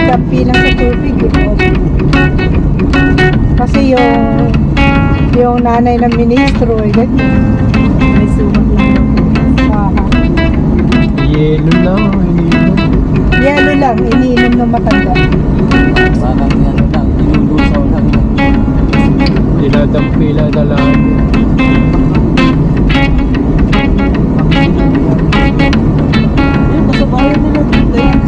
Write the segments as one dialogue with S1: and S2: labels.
S1: nadadampi lang sa tubig eh. Kasi yung nanay ng ministro eh, ganyan.
S2: May sumat lang.
S3: Yelo lang, iniinom.
S1: Yelo lang, iniinom ng matanda.
S4: Parang yan lang, inulusaw lang.
S3: Dinadampi lang na lang.
S4: Yan, nasa bahay nila dito yan.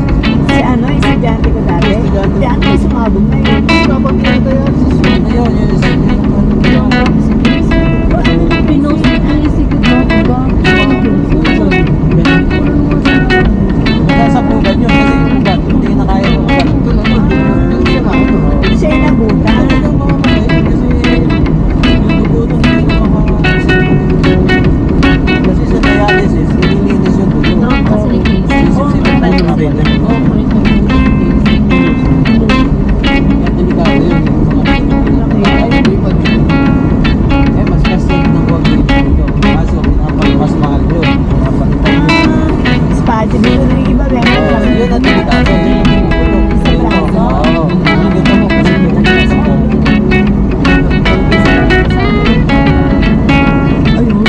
S2: Si ano, estudyante ko dati.
S4: Estudyante.
S2: Yan, may sumabog na yun.
S4: Kapag nilata yan, ayun, yun isa
S2: Pinost ang isipin mo, diba?
S4: nasa pugan yun kasi ugat, hindi na kaya ng ugat. Ito naman,
S2: Siya yung nabutan.
S4: talagang mamamatay kasi yung dugo nung hindi na makakasip. Kasi sa dialysis, nililinis yung dugo. Sisip-sipin tayo na rin. Yan, delikado yun. Eh, mas safe na huwag dito. Kaso, mas mahal yun. Pinapalitan yun.
S2: Spaghetti dito na yung iba, meron lang.
S4: Yun ang delikado.
S2: Sa braso?
S4: Oo. Dito mo kasi pinagkakasal ko.
S2: Ayun.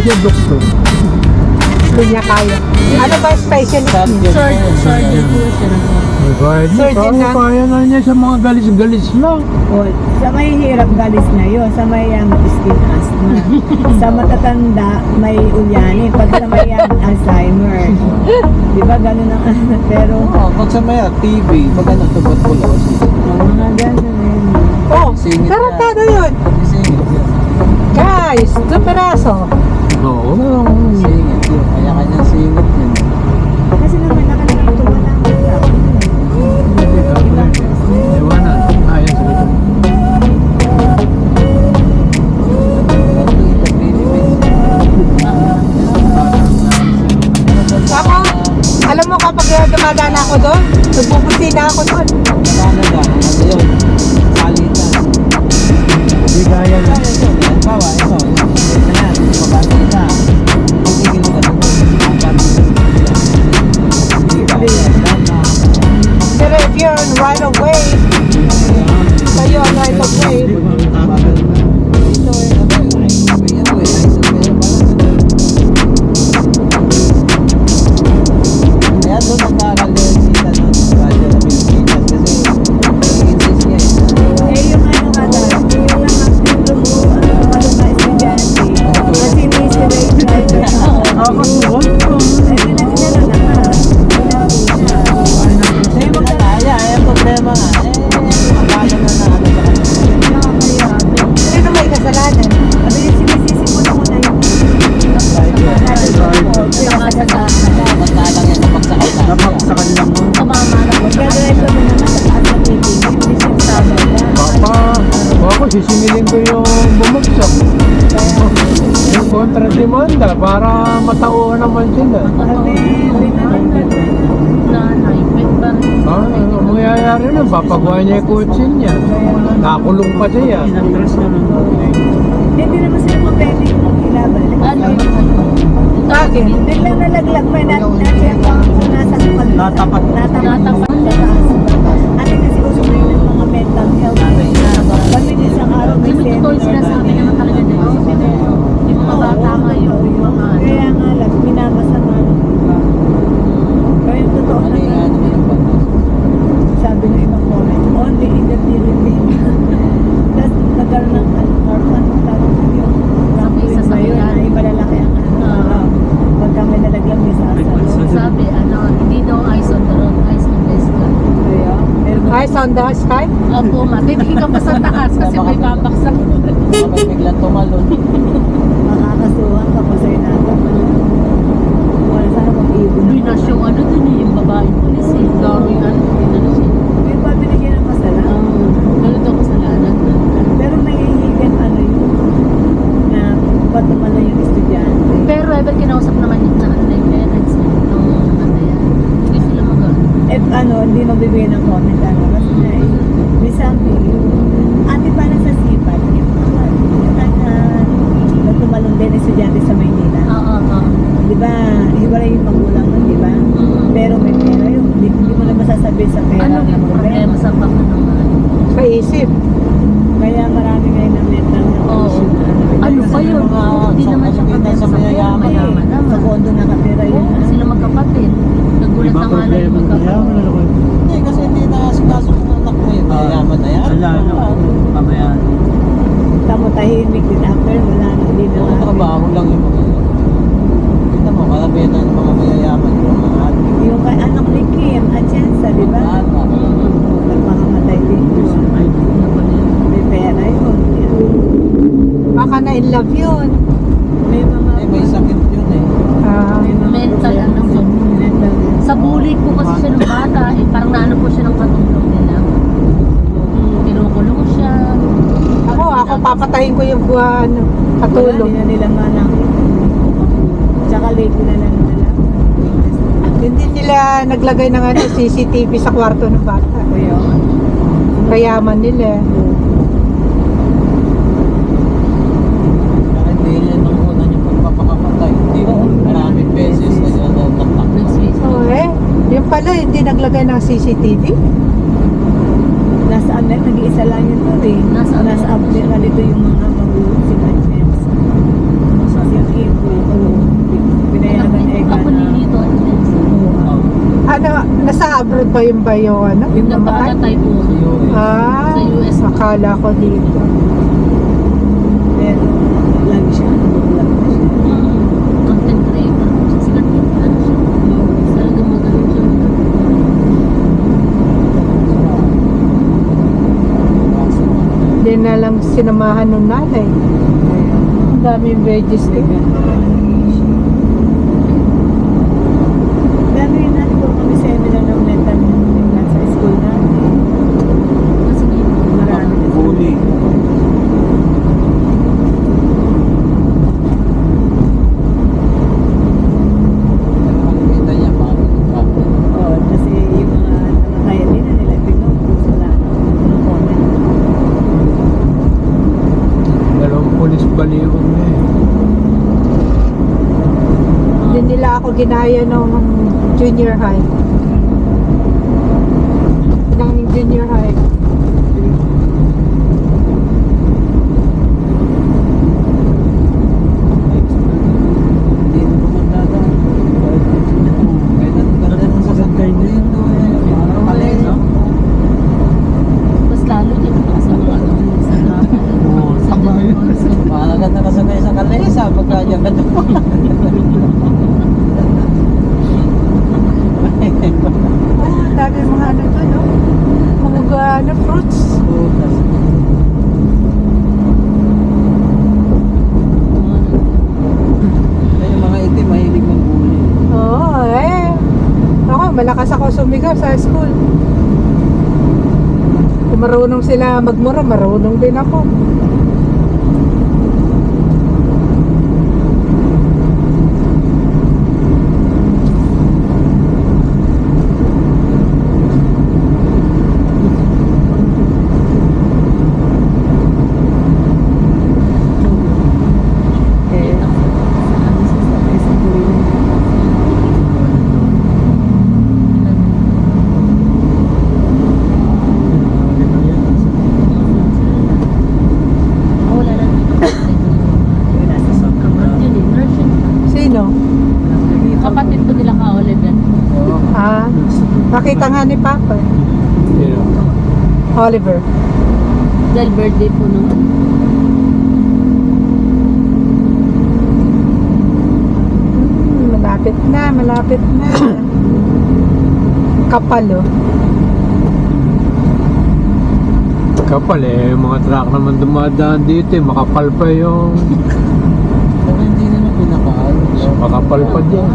S3: siya doktor.
S1: Hindi niya kaya. Ano ba specialist niya?
S2: Surgery po siya.
S3: Kahit
S1: Surgeon na.
S3: kaya na niya sa mga galis-galis lang.
S2: O, sa may hirap galis na yun, sa may skin asthma. Sa matatanda, may ulyanin. Pag sa may Alzheimer. Di ba ganun ang pero
S4: Oo, pag sa maya, TB, pag ano, tuberculosis.
S2: mga ganun eh.
S1: Oh,
S4: Singit
S1: tarantado yun.
S4: Singit yun.
S1: Guys, superaso.
S3: Oo.
S4: Singit yun. Kaya kanyang singit yun.
S2: Kasi naman nakalimutan na ang hirap.
S3: Iwanan. Ayan sa likod.
S1: Ako, alam mo kapag dumadaan ako doon, nagpupusina ako doon.
S4: Canada, ano yun? Salitan.
S3: Hindi kaya na.
S4: Bawa, ito. Ito na yan. Mabati na. Tigil ka doon. Hindi kaya.
S1: Pero if you're on right of way, kayo on right of way,
S4: Kaya doon nagkakalit sila ng radyo na Pilipinas kasi insist niya
S2: Eh yung ano ka dahil, yung mga grupo, na estudyante, na sinisirate driver na. Eh, pinagsinalo na nga.
S4: Hindi mo kaya, ay problema nga. Magkano na ano sa
S1: sino may kasalanan?
S2: Sabi niya, sinisisi ko na muna yung
S4: Magkalang yan sa pagsakit na. Napagsakan lang mo.
S2: tumama na. Magdadrive kami naman sa taas na titig. Hindi siya sama na.
S3: Ako, sisingilin ko yung bumagsak. Yung kontra-demanda para matauhan naman sila.
S2: Sabi, binawan na.
S5: Nanay, pet ba rin?
S3: Ang mangyayari nun, papagawa niya yung kotse niya. Nakulong pa siya.
S2: Hindi naman sila mapwede kung ilaban.
S5: Ano?
S1: Bakit?
S2: Biglang nalaglag pa na siya kung nasa kapal.
S4: Natapat.
S2: Natapat sa taas. Ano kasi uso na yun ng mga mental health. Kami din sa araw may
S5: Hindi totoo yung sinasabi naman talaga na yung mga bata ngayon, yung mga ano.
S2: Kaya nga lang, minamasama. Pero yung totoo
S4: Ano yung
S2: naman,
S4: ano yung pagkas?
S2: sabi ng ibang comment, only in the Philippines. Tapos nagkaroon ng orphan, tawag ko yung trampoline ba yun, na yung malalaki ang ano. Pagka may nalaglag may sasalo.
S5: Sabi, ano, hindi daw eyes on the road, eyes on the sky.
S2: Kaya, pero
S1: Eyes on the sky?
S5: Opo, matitigil ka pa sa taas kasi may babaksak.
S4: Bakit biglang tumalon?
S2: makakasuhan ka pa sa inagap. Wala sana mag-ibon.
S5: Binas yung ano dun eh, yung babae pulis eh. Daming ano, binano siya.
S2: Yung pa binigyan ng masala.
S5: Ano daw kasalanan?
S2: Pero may hidden ano yun, na patumala yung estudyante.
S5: Pero ever kinausap naman yung na ano na yung parents nung ano yan. Hindi sila
S2: Eh ano, hindi magbibigay ng comment ano. Kasi na eh, may something yung ate pa na sa sipag, yung tumalong din estudyante sa Maynila.
S5: Oo.
S2: Di ba, hiwalay yung magulang nun, di ba? Pero may pera yun. Hindi mo na masasabi sa pera
S5: Ano
S2: na
S5: yung problema sa pagkanuman?
S1: Sa isip.
S2: Kaya marami ngayon na mental health
S5: Oo.
S2: issue na
S5: Ano
S2: Kasi
S5: pa yun?
S4: mga-
S5: Hindi
S4: sa
S5: naman siya
S4: Pilipinas,
S5: problema
S4: sa
S5: sa
S4: mayayaman.
S5: mayaman
S2: sa
S5: naman.
S2: kondo nakatira yun.
S5: Oo, sila magkapatid. Nagulat na nga lang yung magkapatid.
S4: Hindi, kasi hindi nakasikaso ng anak mo yun. Mayayaman na yan.
S6: Pamayan.
S2: Tamo tahimik din after, wala na, hindi na
S4: Mga trabaho lang yung mga yun. Kita mo, kalabihan ng mga mayayaman, yung mga ate.
S2: Yung kay anak ni Kim, Atienza, di ba?
S4: Bata.
S2: Nagpakamatay din yun. May pera yun.
S1: Baka na in love yun.
S2: May mga...
S4: Eh, may sakit yun eh.
S2: may mga
S5: Mental ano yun.
S2: Mental yun.
S5: Sa bully po kasi siya ng bata, eh, parang naano po siya ng katulong nila. Kinukulong siya.
S1: Ako papatayin ko yung buwan.
S2: Wala,
S1: Katulong.
S2: hindi na nila manang. Tsaka late na lang nila.
S1: Hindi nila naglagay ng ano, CCTV sa kwarto ng bata.
S2: Kuya.
S1: Kayaman nila.
S4: Kahit bilhin ng una yung pagpapakapatay. Hindi mo maraming beses na yun na natakot.
S5: Nag-switch.
S1: So yung pala hindi naglagay ng CCTV.
S2: Nasa nag-iisa lang yun to eh.
S5: Nasa
S2: update na dito yung mga magulang si Atienza. Si Kim.
S1: Nasa-abroad ba yung ano? Yung namatay?
S5: Nagpapatay po.
S1: Ah,
S5: Sa US.
S1: akala ko dito.
S2: Pero lagi siya vlog na siya.
S5: Content creator. Sikat yun. Ano siya? Talagang magaling siya.
S1: Hindi na lang sinamahan ng nanay. Ang daming veggies din.
S2: Pero yun natin kung kami seminar ng mental health sa school natin.
S5: Kasi
S2: Marami na
S4: Huli. Nakikita niya paano traffic.
S2: Oo, kasi yung mga nakakaya nila pinupost wala ng comment.
S3: Dalawang pulis baliwag na eh.
S1: Hindi nila ako ginaya nung junior high. Nung junior high.
S4: Hindi na pumunta kahit ang ganda ng sasakyan dito eh. Parang mali, no?
S5: mas lalo din sa mga ano. Sa
S4: Oo,
S5: sa
S4: Mahalaga na kasagay sa kalesa pagka dyan ka doon.
S1: Oh, dami mga ano doon, no? Mga ano, fruits.
S4: Yung mga itim, mahilig maghuli.
S1: Oo, eh. Ako, malakas ako sumigaw sa school. Kung marunong sila magmura, marunong din ako.
S2: Eh, ano siya sa school.
S5: wala lang dito.
S2: Yun, nasa soccer.
S5: Yun eh, nurse yun.
S1: Sino?
S5: Kapatid ko nila ka Oliver.
S1: Ah, nakita nga ni Papa.
S3: Sino?
S1: Oliver.
S5: Dahil birthday po nung
S1: Malapit na, malapit na. Kapal, oh.
S3: Kapal eh, yung mga truck naman dumadaan dito eh, makapal pa yung
S4: Pero hindi naman pinakaal.
S3: makapal pa dyan.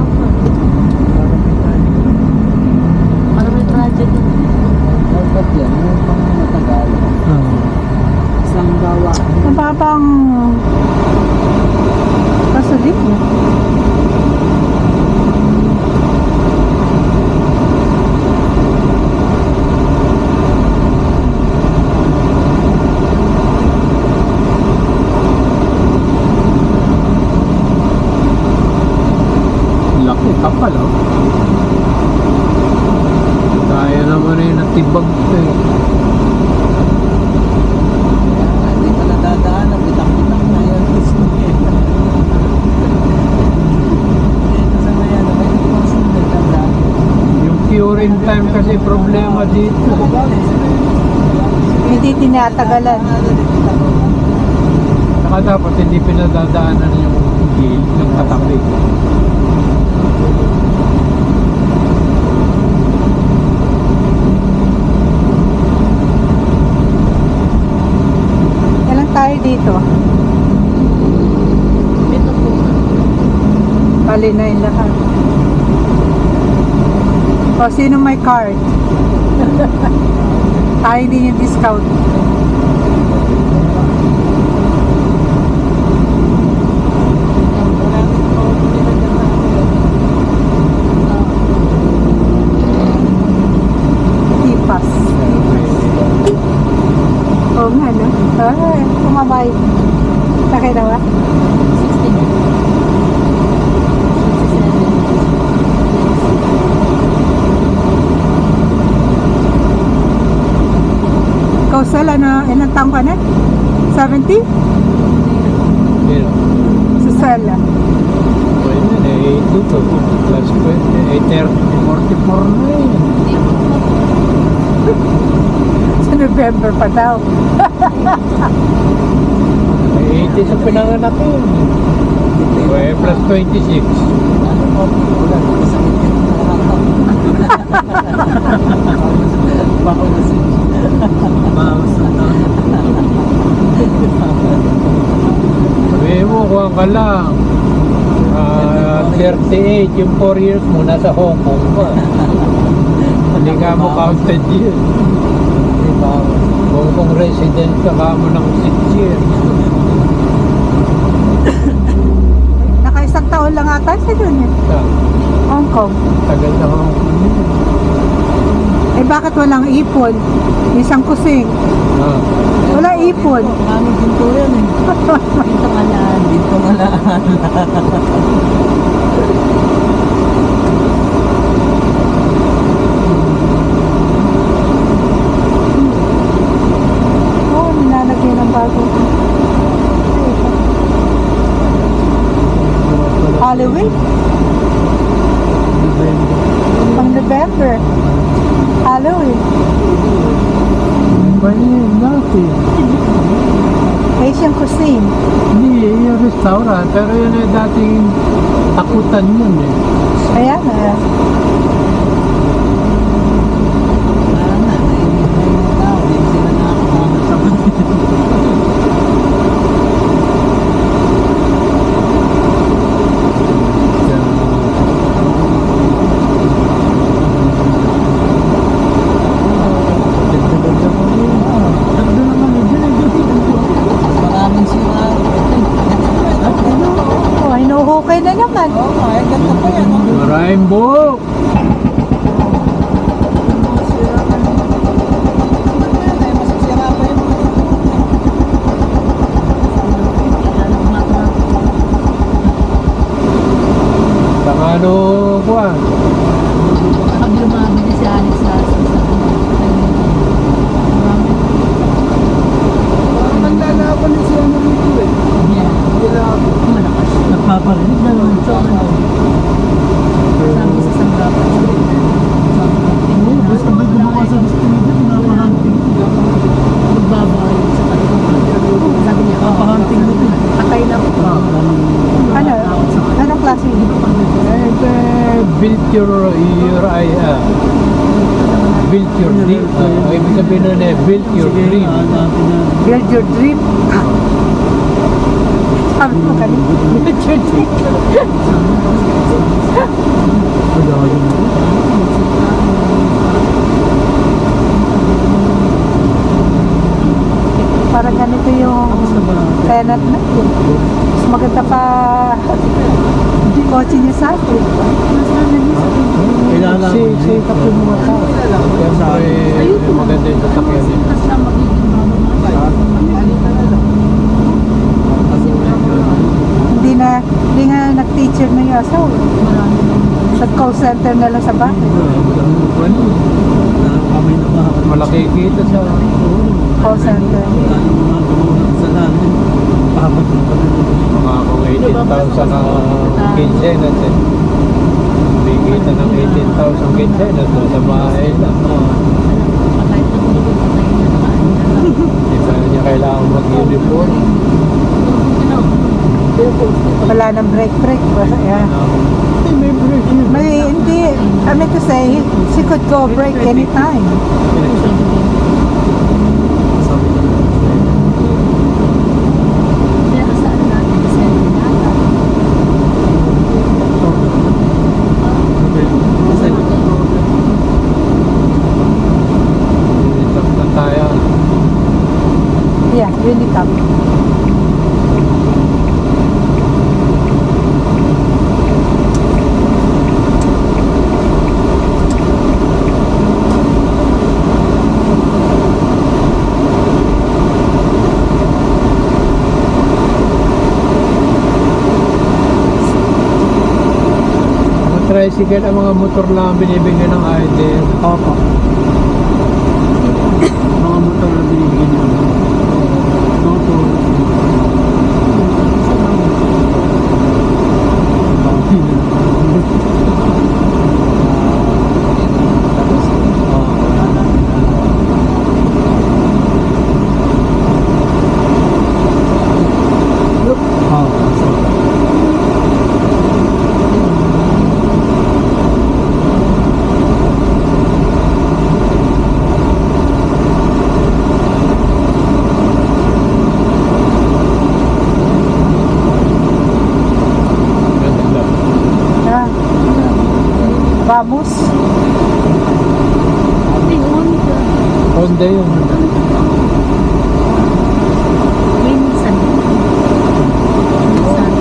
S5: parang may project.
S4: Dapat yan, yung pang matagal.
S2: Isang gawa.
S1: Mababang gasolina.
S3: Laki, kapal oh. Kaya naman eh, natibag ito eh.
S4: Hindi pa nadadaan, bitak-bitak na yan. Ito sa maya, may nagpasin na tanda.
S3: Yung curing time kasi problema dito.
S1: Hindi tinatagalan.
S3: Saka dapat hindi pinadadaanan yung gate ng katabi.
S1: Kailan tayo dito?
S5: Ito po.
S1: Bali na yung lahat. O, sino may card? Tayo din yung discount. Tipas. Oo nga, no? Ay, kumabay. Nakita ba?
S5: 16.
S1: Kausal, ano, ilang taong ka na? 70?
S3: Pero,
S1: Sa sala.
S3: pwede na eh, 82 plus 20, eh 30, 44 na eh.
S5: Hindi ako
S1: November pa daw.
S3: May 80 sa pinanganak yun. Well, plus 26.
S4: Ano po? Wala. Sakit yun ng nakakataon. Baka kasi. Bawas na taon.
S3: Sabi mo, kuha ka lang. 38, yung 4 years mo, nasa Hong Kong pa. Hindi ka mo counted yun.
S4: May bawas.
S3: Hong Kong resident ka mo ng 6 years.
S1: Naka-isang taon lang ata siya dun eh.
S3: Sa,
S1: Hong Kong.
S3: tagal na Hong Kong yun.
S1: Eh bakit walang ipon? Isang kusing.
S3: Ah,
S1: Wala ipon.
S4: Maraming ginto yan eh.
S5: Ito nga na.
S4: Ginto malaan.
S1: Oo, nilalagyan ng bago. Halloween? Pang November. Halloween.
S3: pwede yun natin.
S1: Asian cuisine.
S3: Hindi, yung restaurant. Pero yun ay dating takutan yun eh.
S1: Kaya na.
S4: Wala na. Nainit na yung tao. Hindi sila nakakapunta sa maraming sira.
S1: Oh, hinuhukay na naman.
S4: Oo nga, eh, ganda pa yan. Oh.
S3: Maraming buhok.
S4: Masisira pa yung mga
S3: Saka ano kuha.
S5: Pag lumabili si Alex sa
S4: Naglalaban na siya rito eh.
S5: malakas.
S4: Nagpaparinig na naman
S5: So, ano, sabi sa sanggapan.
S4: Basta may gumawa sa gusto nito, pinapahunting.
S5: Magbabayad sa kanila. Sabi niya,
S4: Papahunting mo din.
S5: patay na po.
S1: Ano? Anong klase?
S3: Build your build your dream. Ang ibig sabihin nun eh, build your dream.
S1: Build your dream. Sabi ko kanina. Build your dream. Parang ganito yung tenant na yun. Mas maganda pa kotse niya sa akin.
S3: Say tapos mga tao. Siyempre, maganda yung sasakyan niya.
S5: Kasi siya magiging
S1: Hindi nga nag-teacher na yung asawa. Nag-call center na lang sa bahay.
S4: Kami na ba?
S3: Malaki kita sa
S1: Call center.
S3: mga kung 18,000 na quincenas eh. Bigita ng 18,000 quincenas sa bahay lang.
S5: patay na po. Patay na.
S3: Hindi pa niya kailangan mag-uniform.
S1: Wala nang break. Yeah.
S3: May break yun.
S1: May hindi. I mean to say, she could go break anytime.
S5: Kaya kasaan natin kasi
S3: Stop na tayo.
S1: Yeah, really tough.
S3: Mga tricycle, ang mga motor lang ang binibigyan ng ID.
S4: Opo. Mga motor na binibigyan niyo. Motor.
S3: Maganda yun.
S5: Minsan. Minsan.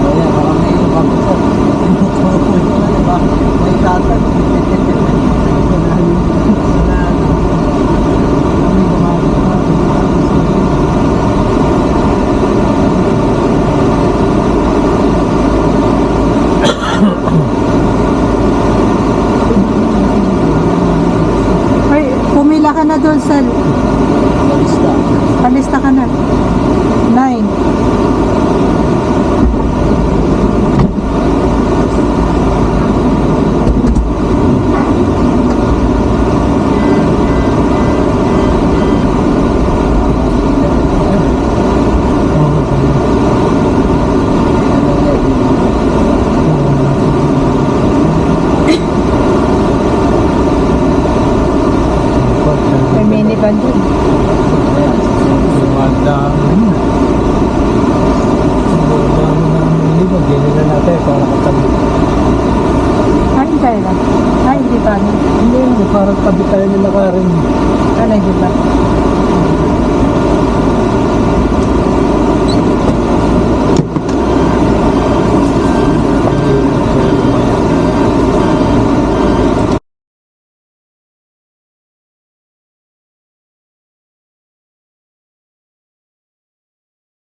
S4: Kaya parang may bakit sa tinutuloy ko na diba? May tatag. Kami gumagawa.
S1: Ay, pumila ka na doon sa
S4: Balista.
S1: palista ka na. 9. May minivan doon.
S3: Madami. Madami namin dito. Ganyan na natin para katabi.
S1: Ay, tayo na. Ay, hindi pa.
S3: Hindi, parang tabi tayo nila ka rin.
S1: Ano, hindi pa.